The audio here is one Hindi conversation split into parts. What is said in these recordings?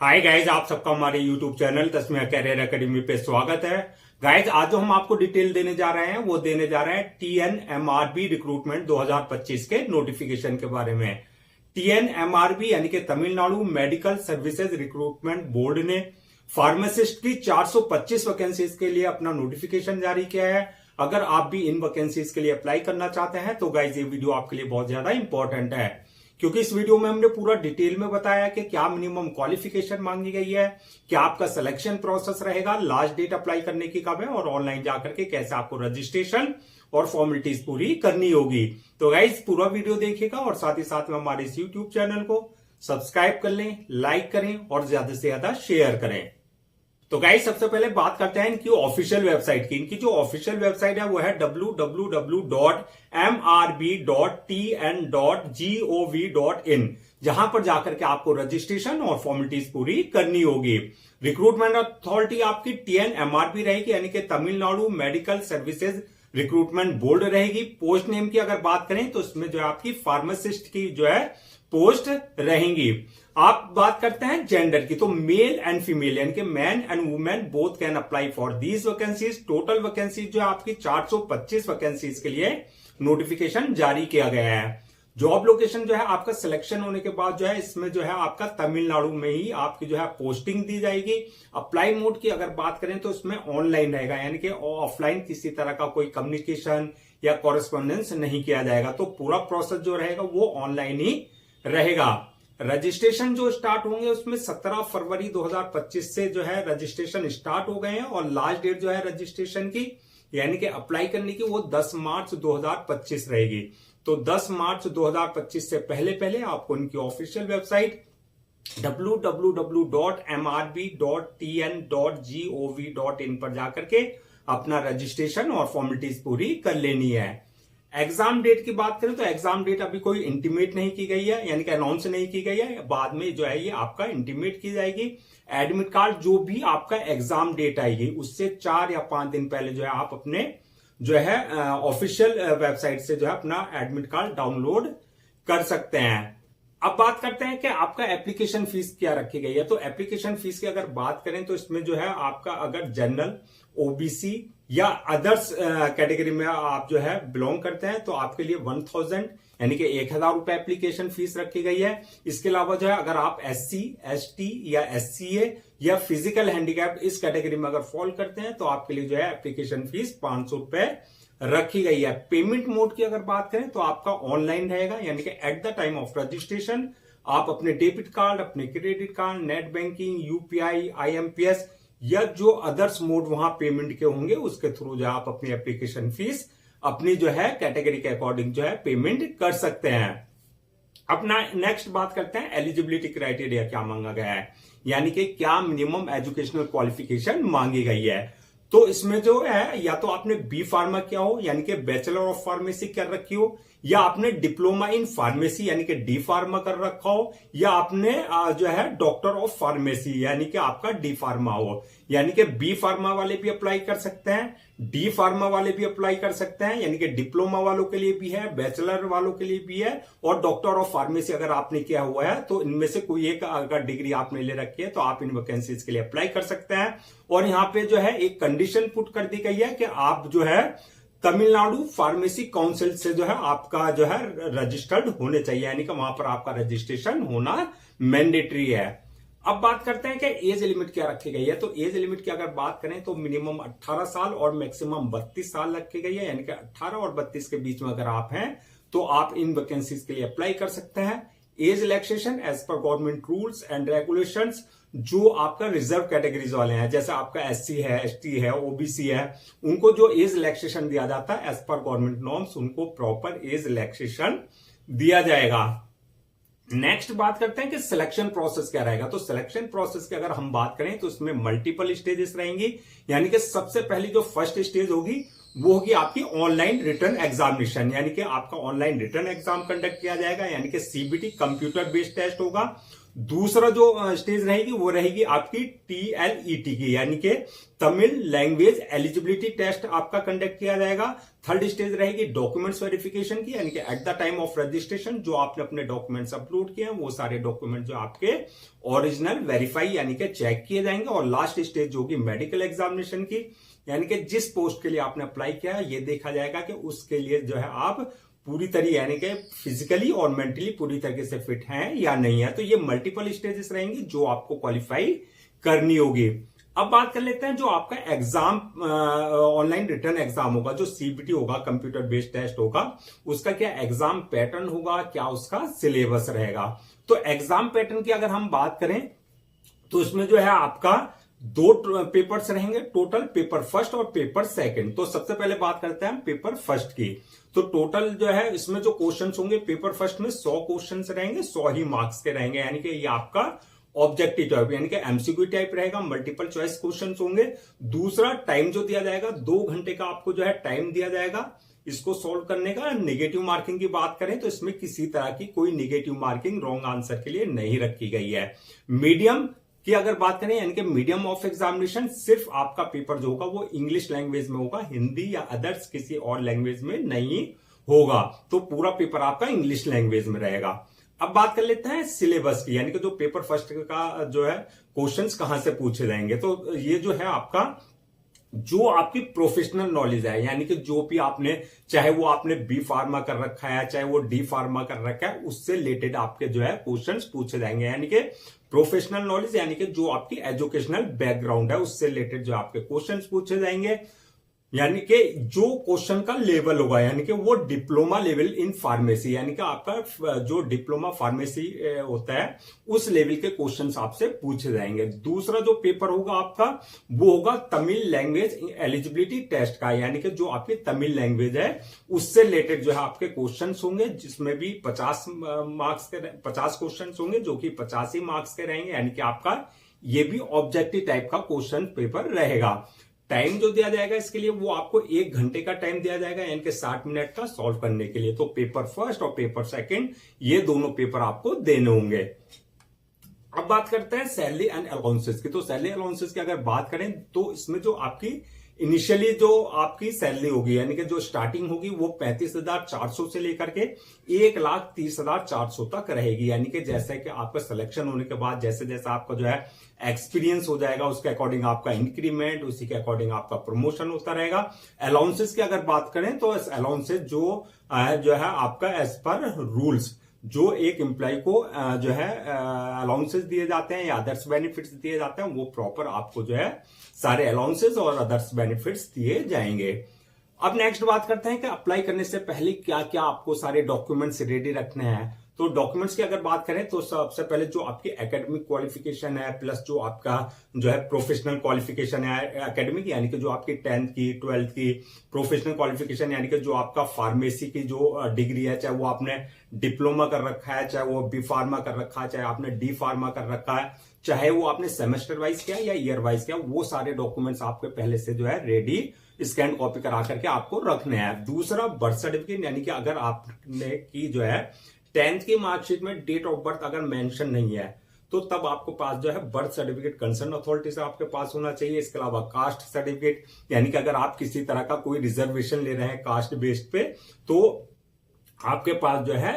हाय गाइज, आप सबका हमारे YouTube channel Tasmiya career academy पे स्वागत है। गाइज, आज जो हम आपको डिटेल देने जा रहे हैं वो देने जा रहे हैं TNMRB रिक्रूटमेंट 2025 के नोटिफिकेशन के बारे में। TNMRB यानी कि Tamil Nadu medical services recruitment board ने फार्मासिस्ट की 425 वैकेंसीज के लिए अपना नोटिफिकेशन जारी किया है। अगर आप भी इन वैकेंसीज के लिए अप्लाई करना चाहते हैं तो गाइज ये वीडियो आपके लिए बहुत ज्यादा इंपॉर्टेंट है, क्योंकि इस वीडियो में हमने पूरा डिटेल में बताया कि क्या मिनिमम क्वालिफिकेशन मांगी गई है, क्या आपका सिलेक्शन प्रोसेस रहेगा, लास्ट डेट अप्लाई करने की कब है और ऑनलाइन जाकर के कैसे आपको रजिस्ट्रेशन और फॉर्मेलिटीज पूरी करनी होगी। तो गाइज पूरा वीडियो देखिएगा और साथ ही साथ में हमारे इस यूट्यूब चैनल को सब्सक्राइब कर लें, लाइक करें और ज्यादा से ज्यादा शेयर करें। तो गाइस सबसे पहले बात करते हैं इनकी ऑफिशियल वेबसाइट की। इनकी जो ऑफिशियल वेबसाइट है वो है www.mrb.tn.gov.in, जहां पर जाकर के आपको रजिस्ट्रेशन और फॉर्मेलिटीज पूरी करनी होगी। रिक्रूटमेंट अथॉरिटी आपकी TNMRB रहेगी, यानी कि Tamil Nadu medical services recruitment board रहेगी। पोस्ट नेम की अगर बात करें तो इसमें जो है आपकी फार्मासिस्ट की जो है पोस्ट रहेंगी। आप बात करते हैं जेंडर की, तो मेल एंड फीमेल यानी कि man and women both can apply for these vacancies. Total vacancies जो है आपकी 425 वैकेंसीज के लिए नोटिफिकेशन जारी किया गया है। जॉब लोकेशन जो है आपका सिलेक्शन होने के बाद जो है इसमें जो है आपका तमिलनाडु में ही आपकी जो है पोस्टिंग दी जाएगी। अप्लाई मोड की अगर बात करें तो इसमें ऑनलाइन रहेगा, यानी कि ऑफलाइन किसी तरह का कोई कम्युनिकेशन या कॉरेस्पॉन्डेंस नहीं किया जाएगा। तो पूरा प्रोसेस जो रहेगा वो ऑनलाइन ही रहेगा। रजिस्ट्रेशन जो स्टार्ट होंगे उसमें 17 फरवरी 2025 से जो है रजिस्ट्रेशन स्टार्ट हो गए हैं और लास्ट डेट जो है रजिस्ट्रेशन की यानी कि अप्लाई करने की वो 10 मार्च 2025 रहेगी। तो 10 मार्च 2025 से पहले पहले आपको इनकी ऑफिशियल वेबसाइट www.mrb.tn.gov.in पर जाकर के अपना रजिस्ट्रेशन और फॉर्मेलिटीज पूरी कर लेनी है। एग्जाम डेट की बात करें तो एग्जाम डेट अभी कोई इंटीमेट नहीं की गई है, यानी कि अनाउंस नहीं की गई है। बाद में जो है ये आपका इंटीमेट की जाएगी। एडमिट कार्ड जो भी आपका एग्जाम डेट आएगी उससे 4 या 5 दिन पहले जो है आप अपने जो है ऑफिशियल वेबसाइट से जो है अपना एडमिट कार्ड डाउनलोड कर सकते हैं। अब बात करते हैं कि आपका एप्लीकेशन फीस क्या रखी गई है। तो एप्लीकेशन फीस की अगर बात करें तो इसमें जो है आपका अगर जनरल, ओबीसी या अदर्स कैटेगरी में आप जो है बिलोंग करते हैं तो आपके लिए 1000 यानी कि 1000 रुपए एप्लीकेशन फीस रखी गई है। इसके अलावा जो है अगर आप SC, ST या SCA या फिजिकल हैंडीकैप्ड इस कैटेगरी में अगर फॉल करते हैं तो आपके लिए जो है एप्लीकेशन फीस 500 रुपए रखी गई है। पेमेंट मोड की अगर बात करें तो आपका ऑनलाइन रहेगा, यानी कि at the time of registration आप अपने डेबिट कार्ड, अपने credit card, net banking, UPI, IMPS या जो अदर्स मोड वहां पेमेंट के होंगे उसके थ्रू जो आप अपनी एप्लीकेशन फीस अपनी जो है कैटेगरी के अकॉर्डिंग जो है पेमेंट कर सकते हैं। अपना नेक्स्ट बात करते हैं एलिजिबिलिटी क्राइटेरिया क्या मांगा गया है, यानी कि क्या मिनिमम एजुकेशनल क्वालिफिकेशन मांगी गई है। तो इसमें जो है या तो आपने बी फार्मा किया हो यानी कि बैचलर ऑफ फार्मेसी कर रखी हो, या आपने डिप्लोमा इन फार्मेसी यानी कि डी फार्मा कर रखा हो, या आपने जो है डॉक्टर ऑफ फार्मेसी यानी कि आपका डी फार्मा हो। यानी कि बी फार्मा वाले भी अप्लाई कर सकते हैं, डी फार्मा वाले भी अप्लाई कर सकते हैं, यानी कि डिप्लोमा वालों के लिए भी है, बैचलर वालों के लिए भी है, और डॉक्टर ऑफ फार्मेसी अगर आपने किया हुआ है तो इनमें से कोई एक अगर डिग्री आपने ले रखी है तो आप इन वैकेंसीज के लिए अप्लाई कर सकते हैं। और यहां पे जो है एक कंडीशन पुट कर दी गई है कि आप जो है तमिलनाडु फार्मेसी काउंसिल से जो है आपका जो है रजिस्टर्ड होने चाहिए, यानी कि वहां पर आपका रजिस्ट्रेशन होना मैंडेटरी है। अब बात करते हैं कि एज लिमिट क्या रखी गई है। तो एज लिमिट की अगर बात करें तो मिनिमम 18 साल और मैक्सिमम 32 साल रखी गई है, यानी कि 18 और 32 के बीच में अगर आप हैं तो आप इन वैकेंसीज के लिए अप्लाई कर सकते हैं। Age relaxation as per government rules and regulations, जो आपका रिजर्व कैटेगरीज वाले हैं जैसे आपका SC है, ST है, OBC है, उनको जो एज रिलैक्सेशन दिया जाता है एज पर गवर्नमेंट नॉर्म्स उनको प्रॉपर एज रिलैक्सेशन दिया जाएगा। नेक्स्ट बात करते हैं कि सिलेक्शन प्रोसेस क्या रहेगा। तो सिलेक्शन प्रोसेस की अगर हम बात करें तो इसमें मल्टीपल स्टेजेस रहेंगी, यानी कि सबसे पहली जो फर्स्ट स्टेज होगी वो होगी आपकी ऑनलाइन रिटर्न एग्जामिनेशन, यानी कि आपका ऑनलाइन रिटर्न एग्जाम कंडक्ट किया जाएगा, यानी कि CBT कंप्यूटर बेस्ड टेस्ट होगा। दूसरा जो स्टेज रहेगी वो रहेगी आपकी TLET की, यानी कि तमिल लैंग्वेज एलिजिबिलिटी टेस्ट आपका कंडक्ट किया जाएगा। थर्ड स्टेज रहेगी डॉक्यूमेंट्स वेरिफिकेशन की, यानी कि at the time of registration जो आपने अपने डॉक्यूमेंट्स अपलोड किए हैं वो सारे डॉक्यूमेंट जो आपके ओरिजिनल वेरीफाई यानी कि चेक किए जाएंगे। और लास्ट स्टेज जो होगी मेडिकल एग्जामिनेशन की, यानी कि जिस पोस्ट के लिए आपने अप्लाई किया है ये देखा जाएगा कि उसके लिए जो है आप पूरी तरह यानी कि फिजिकली और मेंटली पूरी तरीके से फिट हैं या नहीं है। तो ये मल्टीपल स्टेजेस रहेंगी जो आपको क्वालिफाई करनी होगी। अब बात कर लेते हैं जो आपका एग्जाम ऑनलाइन रिटर्न एग्जाम होगा, जो CBT होगा, कंप्यूटर बेस्ड टेस्ट होगा, उसका क्या एग्जाम पैटर्न होगा, क्या उसका सिलेबस रहेगा। तो एग्जाम पैटर्न की अगर हम बात करें तो इसमें जो है आपका 2 पेपर्स रहेंगे टोटल, पेपर फर्स्ट और पेपर सेकंड। तो सबसे पहले बात करते हैं पेपर फर्स्ट की। तो टोटल जो है इसमें जो क्वेश्चंस होंगे पेपर फर्स्ट में 100 क्वेश्चंस रहेंगे, 100 ही मार्क्स के रहेंगे, यानी कि ये आपका ऑब्जेक्टिव टाइप यानी कि MCQ टाइप रहेगा, मल्टीपल चॉइस क्वेश्चंस होंगे। दूसरा टाइम जो दिया जाएगा 2 घंटे का आपको जो है टाइम दिया जाएगा इसको सोल्व करने का। नेगेटिव मार्किंग की बात करें तो इसमें किसी तरह की कोई नेगेटिव मार्किंग रॉन्ग आंसर के लिए नहीं रखी गई है। मीडियम की अगर बात करें यानी कि मीडियम ऑफ एग्जामिनेशन, सिर्फ आपका पेपर जो होगा वो इंग्लिश लैंग्वेज में होगा, हिंदी या अदर्स किसी और लैंग्वेज में नहीं होगा। तो पूरा पेपर आपका इंग्लिश लैंग्वेज में रहेगा। अब बात कर लेते हैं सिलेबस की, यानी कि जो पेपर फर्स्ट का जो है क्वेश्चंस कहां से पूछे जाएंगे। तो ये जो है आपका जो आपकी प्रोफेशनल नॉलेज है, यानी कि जो भी आपने चाहे वो आपने B फार्मा कर रखा है चाहे वो D फार्मा कर रखा है, उससे रिलेटेड आपके जो है क्वेश्चंस पूछे जाएंगे। यानी कि प्रोफेशनल नॉलेज यानी कि जो आपकी एजुकेशनल बैकग्राउंड है उससे रिलेटेड जो आपके क्वेश्चंस पूछे जाएंगे। यानी कि जो क्वेश्चन का लेवल होगा यानी कि वो डिप्लोमा लेवल इन फार्मेसी, यानी कि आपका जो डिप्लोमा फार्मेसी होता है उस लेवल के क्वेश्चंस आपसे पूछे जाएंगे। दूसरा जो पेपर होगा आपका वो होगा तमिल लैंग्वेज एलिजिबिलिटी टेस्ट का, यानी कि जो आपकी तमिल लैंग्वेज है उससे रिलेटेड जो है आपके क्वेश्चंस होंगे, जिसमें भी 50 मार्क्स के 50 क्वेश्चन होंगे जो कि 85 मार्क्स के रहेंगे। यानी कि आपका ये भी ऑब्जेक्टिव टाइप का क्वेश्चन पेपर रहेगा। टाइम जो दिया जाएगा इसके लिए वो आपको 1 घंटे का टाइम दिया जाएगा, यानी कि 60 मिनट का सॉल्व करने के लिए। तो पेपर फर्स्ट और पेपर सेकंड ये दोनों पेपर आपको देने होंगे। अब बात करते हैं सैलरी एंड अलाउंसेस की। तो सैलरी अलाउंसेस की अगर बात करें तो इसमें जो आपकी इनिशियली जो आपकी सैलरी होगी यानी कि जो स्टार्टिंग होगी वो 35,400 से लेकर के 1,30,400 तक रहेगी। यानी कि जैसे कि आपका सिलेक्शन होने के बाद जैसे जैसे आपका जो है एक्सपीरियंस हो जाएगा उसके अकॉर्डिंग आपका इंक्रीमेंट, उसी के अकॉर्डिंग आपका प्रमोशन होता रहेगा। अलाउंसेस की अगर बात करें तो अलाउंसेस जो है आपका एज पर रूल्स जो एक एम्प्लॉय को जो है अलाउंसेस दिए जाते हैं या अदर्स बेनिफिट्स दिए जाते हैं वो प्रॉपर आपको जो है सारे अलाउंसेस और अदर्स बेनिफिट्स दिए जाएंगे। अब नेक्स्ट बात करते हैं कि अप्लाई करने से पहले क्या क्या आपको सारे डॉक्यूमेंट्स रेडी रखने हैं। तो डॉक्यूमेंट्स की अगर बात करें तो सबसे पहले जो आपकी एकेडमिक क्वालिफिकेशन है प्लस जो आपका जो है प्रोफेशनल क्वालिफिकेशन है एकेडमिक यानी कि जो आपकी 10th की 12th की प्रोफेशनल क्वालिफिकेशन यानी कि जो आपका फार्मेसी की जो डिग्री है, चाहे वो आपने डिप्लोमा कर रखा है, चाहे वो B फार्मा कर रखा है, चाहे आपने D फार्मा कर रखा है, चाहे वो आपने सेमेस्टर वाइज किया या ईयर वाइज किया, वो सारे डॉक्यूमेंट्स आपके पहले से जो है रेडी स्कैन कॉपी करा करके आपको रखने हैं। दूसरा बर्थ सर्टिफिकेट, यानी कि अगर आपने की जो है 10th की मार्कशीट में डेट ऑफ बर्थ अगर मेंशन नहीं है तो तब आपको पास जो है बर्थ सर्टिफिकेट कंसर्न अथॉरिटी से आपके पास होना चाहिए। इसके अलावा कास्ट सर्टिफिकेट, यानी कि अगर आप किसी तरह का कोई रिजर्वेशन ले रहे हैं कास्ट बेस्ड पे तो आपके पास जो है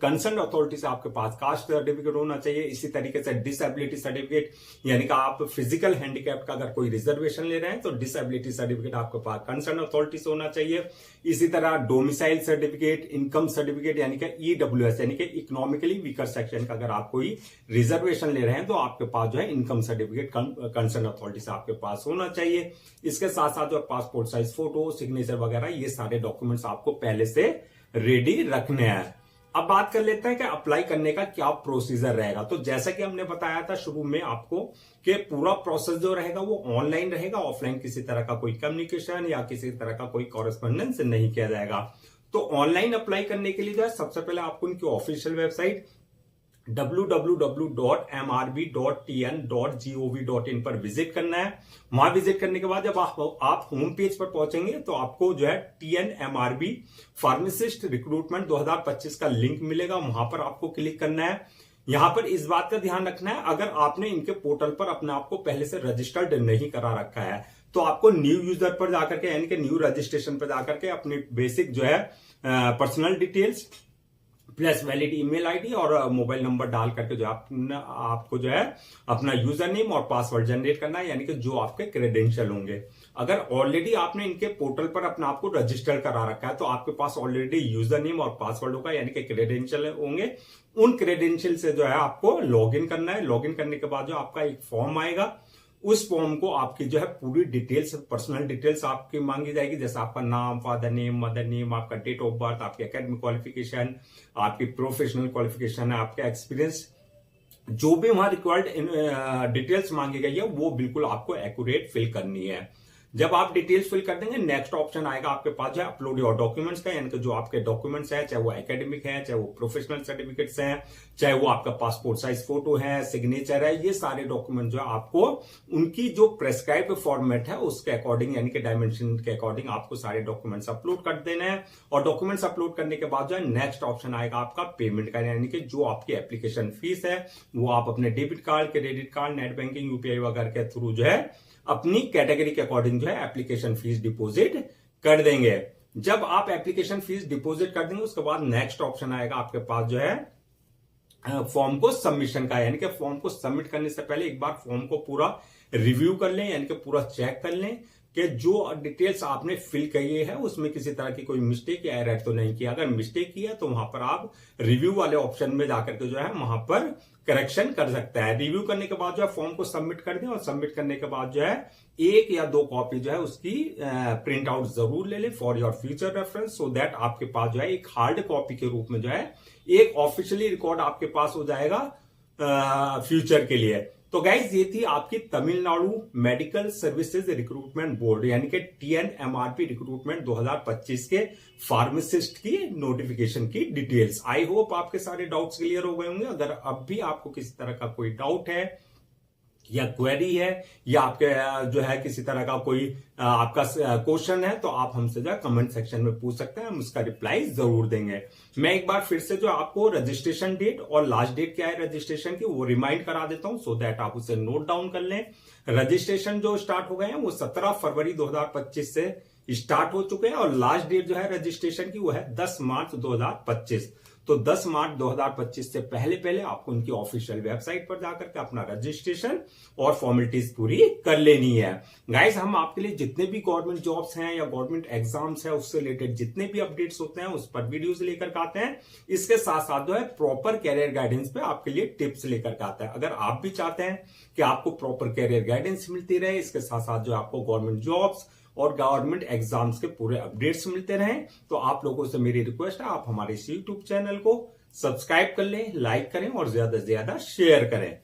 कंसर्न अथॉरिटी से आपके पास कास्ट सर्टिफिकेट होना चाहिए। इसी तरीके से डिसेबिलिटी सर्टिफिकेट, यानी कि आप फिजिकल हैंडीकैप का अगर कोई रिजर्वेशन ले रहे हैं तो डिसेबिलिटी सर्टिफिकेट आपके पास कंसर्न अथॉरिटी से होना चाहिए। इसी तरह डोमिसाइल सर्टिफिकेट, इनकम सर्टिफिकेट यानी कि EWS यानी कि इकोनॉमिकली वीकर सेक्शन का अगर आप कोई रिजर्वेशन ले रहे हैं तो आपके पास जो है इनकम सर्टिफिकेट कंसर्न अथॉरिटी से आपके पास होना चाहिए। इसके साथ साथ जो पासपोर्ट साइज फोटो, सिग्नेचर वगैरह ये सारे डॉक्यूमेंट्स आपको पहले से रेडी रखने हैं। अब बात कर लेते हैं कि अप्लाई करने का क्या प्रोसीजर रहेगा। तो जैसा कि हमने बताया था शुरू में आपको कि पूरा प्रोसेस जो रहेगा वो ऑनलाइन रहेगा, ऑफलाइन किसी तरह का कोई कम्युनिकेशन या किसी तरह का कोई कॉरेस्पॉन्डेंस नहीं किया जाएगा। तो ऑनलाइन अप्लाई करने के लिए जो है सबसे पहले आपको इनकी ऑफिशियल वेबसाइट www.mrb.tn.gov.in पर विजिट करना है। वहां विजिट करने के बाद जब आप होम पेज पर पहुंचेंगे तो आपको जो है TNMRB फार्मासिस्ट रिक्रूटमेंट 2025 का लिंक मिलेगा, वहां पर आपको क्लिक करना है। यहां पर इस बात का ध्यान रखना है, अगर आपने इनके पोर्टल पर अपने आप को पहले से रजिस्टर्ड नहीं करा रखा है तो आपको न्यू यूजर पर जाकर के यानी कि न्यू रजिस्ट्रेशन पर जाकर के अपनी बेसिक जो है personal details plus valid email ID और मोबाइल नंबर डाल करके जो आपको जो है अपना यूजर नेम और पासवर्ड जनरेट करना है, यानी कि जो आपके क्रेडेंशियल होंगे। अगर ऑलरेडी आपने इनके पोर्टल पर अपने आप को रजिस्टर करा रखा है तो आपके पास ऑलरेडी यूजर नेम और पासवर्ड होगा, यानी कि क्रेडेंशियल होंगे। उन क्रेडेंशियल से जो है आपको लॉग इन करना है। लॉग इन करने के बाद जो आपका एक फॉर्म आएगा, उस फॉर्म को आपकी जो है पूरी डिटेल्स, पर्सनल डिटेल्स आपकी मांगी जाएगी, जैसे आपका नाम, फादर नेम, मदर नेम, आपका डेट ऑफ बर्थ, आपकी एकेडमिक क्वालिफिकेशन, आपकी प्रोफेशनल क्वालिफिकेशन, आपका एक्सपीरियंस, जो भी वहां रिक्वायर्ड डिटेल्स मांगी गई है वो बिल्कुल आपको एक्यूरेट फिल करनी है। जब आप डिटेल्स फिल कर देंगे, नेक्स्ट ऑप्शन आएगा आपके पास जो है अपलोड योर डॉक्यूमेंट्स का, यानी कि जो आपके डॉक्यूमेंट्स हैं, चाहे वो एकेडमिक है, चाहे वो प्रोफेशनल सर्टिफिकेट्स हैं, चाहे वो आपका पासपोर्ट साइज फोटो है, सिग्नेचर है, ये सारे डॉक्यूमेंट जो है आपको उनकी जो प्रेस्क्राइब फॉर्मेट है उसके अकॉर्डिंग यानी कि डायमेंशन के अकॉर्डिंग आपको सारे डॉक्यूमेंट्स अपलोड कर देना है। और डॉक्यूमेंट्स अपलोड करने के बाद जो है नेक्स्ट ऑप्शन आएगा आपका पेमेंट का, यानी कि जो आपकी एप्लीकेशन फीस है वो आप अपने debit card, credit card, net banking, UPI वगैरह के थ्रू जो है अपनी कैटेगरी के अकॉर्डिंग जो है एप्लीकेशन फीस डिपॉजिट कर देंगे। जब आप एप्लीकेशन फीस डिपॉजिट कर देंगे उसके बाद नेक्स्ट ऑप्शन आएगा आपके पास जो है फॉर्म को सबमिशन का, यानी कि फॉर्म को सबमिट करने से पहले एक बार फॉर्म को पूरा रिव्यू कर लें, यानी कि पूरा चेक कर लें कि जो डिटेल्स आपने फिल की है उसमें किसी तरह की कोई मिस्टेक या एरर तो नहीं किया। अगर मिस्टेक किया तो वहां पर आप रिव्यू वाले ऑप्शन में जाकर के जो है वहां पर करेक्शन कर सकता है। रिव्यू करने के बाद जो है फॉर्म को सबमिट कर दें और सबमिट करने के बाद जो है 1 या 2 कॉपी जो है उसकी प्रिंट आउट जरूर ले लें for your future reference, so that आपके पास जो है एक हार्ड कॉपी के रूप में जो है एक ऑफिशियली रिकॉर्ड आपके पास हो जाएगा फ्यूचर के लिए। तो गाइज ये थी आपकी Tamil Nadu medical services recruitment board यानी कि TNMRP रिक्रूटमेंट 2025 के फार्मासिस्ट की नोटिफिकेशन की डिटेल्स। आई होप आपके सारे डाउट्स क्लियर हो गए होंगे। अगर अब भी आपको किसी तरह का कोई डाउट है या क्वेरी है या आपके जो है किसी तरह का कोई आपका क्वेश्चन है तो आप हमसे जो है कमेंट सेक्शन में पूछ सकते हैं, हम उसका रिप्लाई जरूर देंगे। मैं एक बार फिर से जो आपको रजिस्ट्रेशन डेट और लास्ट डेट क्या है रजिस्ट्रेशन की वो रिमाइंड करा देता हूं, सो दैट आप उसे नोट डाउन कर लें। रजिस्ट्रेशन जो स्टार्ट हो गए हैं वो 17 फरवरी 2025 से स्टार्ट हो चुके हैं और लास्ट डेट जो है रजिस्ट्रेशन की वो है 10 मार्च 2025। तो 10 मार्च 2025 से पहले आपको उनकी ऑफिशियल वेबसाइट पर जाकर के अपना रजिस्ट्रेशन और फॉर्मेलिटीज पूरी कर लेनी है। गाइस हम आपके लिए जितने भी गवर्नमेंट जॉब्स हैं या गवर्नमेंट एग्जाम्स हैं उससे रिलेटेड जितने भी अपडेट्स होते हैं उस पर वीडियोस लेकर के आते हैं। इसके साथ साथ जो है प्रॉपर कैरियर गाइडेंस पे आपके लिए टिप्स लेकर के आता है। अगर आप भी चाहते हैं कि आपको प्रॉपर कैरियर गाइडेंस मिलती रहे, इसके साथ साथ जो आपको गवर्नमेंट जॉब्स और गवर्नमेंट एग्जाम्स के पूरे अपडेट्स मिलते रहें, तो आप लोगों से मेरी रिक्वेस्ट है आप हमारे इस यूट्यूब चैनल को सब्सक्राइब कर लें, लाइक करें और ज्यादा से ज्यादा शेयर करें।